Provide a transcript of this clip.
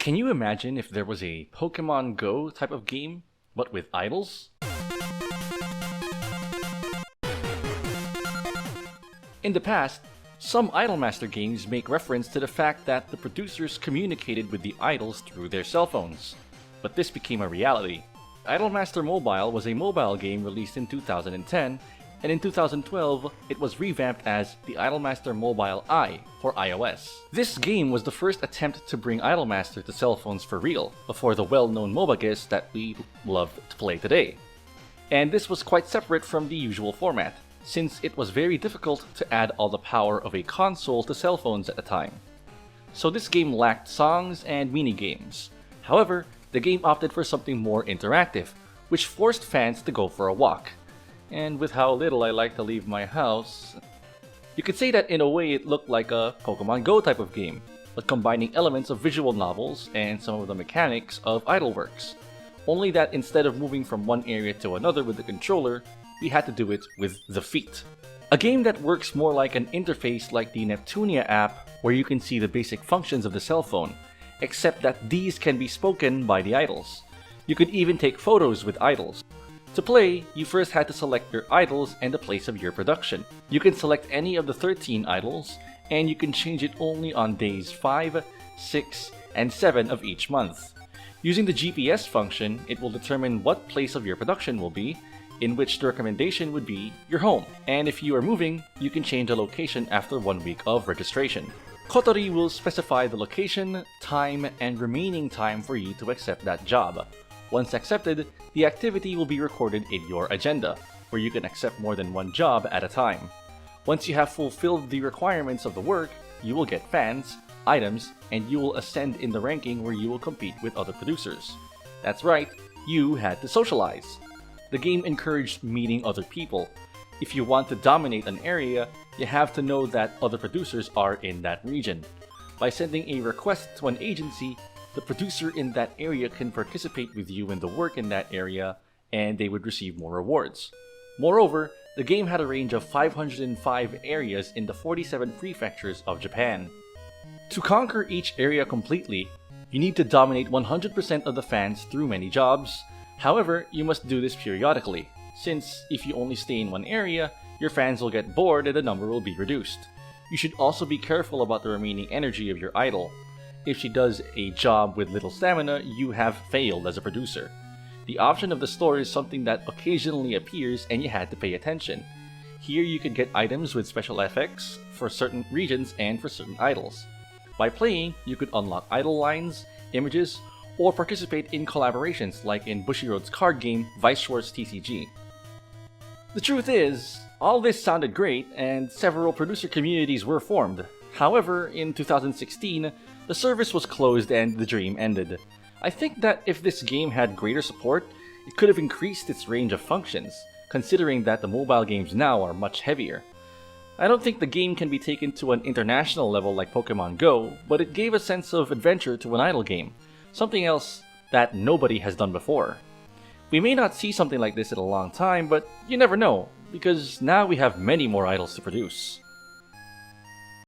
Can you imagine if there was a Pokemon Go type of game, but with idols? In the past, some Idolmaster games make reference to the fact that the producers communicated with the idols through their cell phones. But this became a reality. Idolmaster Mobile was a mobile game released in 2010, and in 2012, it was revamped as the Idolmaster Mobile I for iOS. This game was the first attempt to bring Idolmaster to cell phones for real, before the well-known Mobizen that we love to play today. And this was quite separate from the usual format, since it was very difficult to add all the power of a console to cell phones at the time. So this game lacked songs and mini-games. However, the game opted for something more interactive, which forced fans to go for a walk. And with how little I like to leave my house, you could say that in a way it looked like a Pokemon Go type of game, but combining elements of visual novels and some of the mechanics of Idolworks. Only that instead of moving from one area to another with the controller, we had to do it with the feet. A game that works more like an interface like the Neptunia app, where you can see the basic functions of the cell phone, except that these can be spoken by the idols. You could even take photos with idols. To play, you first had to select your idols and the place of your production. You can select any of the 13 idols, and you can change it only on days 5, 6, and 7 of each month. Using the GPS function, it will determine what place of your production will be, in which the recommendation would be your home. And if you are moving, you can change the location after 1 week of registration. Kotori will specify the location, time, and remaining time for you to accept that job. Once accepted, the activity will be recorded in your agenda, where you can accept more than one job at a time. Once you have fulfilled the requirements of the work, you will get fans, items, and you will ascend in the ranking where you will compete with other producers. That's right, you had to socialize. The game encouraged meeting other people. If you want to dominate an area, you have to know that other producers are in that region. By sending a request to an agency, the producer in that area can participate with you in the work in that area, and they would receive more rewards. Moreover, the game had a range of 505 areas in the 47 prefectures of Japan. To conquer each area completely, you need to dominate 100% of the fans through many jobs. However, you must do this periodically, since if you only stay in one area, your fans will get bored and the number will be reduced. You should also be careful about the remaining energy of your idol. If she does a job with little stamina, you have failed as a producer. The option of the store is something that occasionally appears and you had to pay attention. Here you could get items with special effects for certain regions and for certain idols. By playing, you could unlock idol lines, images, or participate in collaborations like in Bushiroad's card game Vice Wars TCG. The truth is, all this sounded great and several producer communities were formed. However, in 2016, the service was closed and the dream ended. I think that if this game had greater support, it could have increased its range of functions, considering that the mobile games now are much heavier. I don't think the game can be taken to an international level like Pokemon Go, but it gave a sense of adventure to an idol game, something else that nobody has done before. We may not see something like this in a long time, but you never know, because now we have many more idols to produce.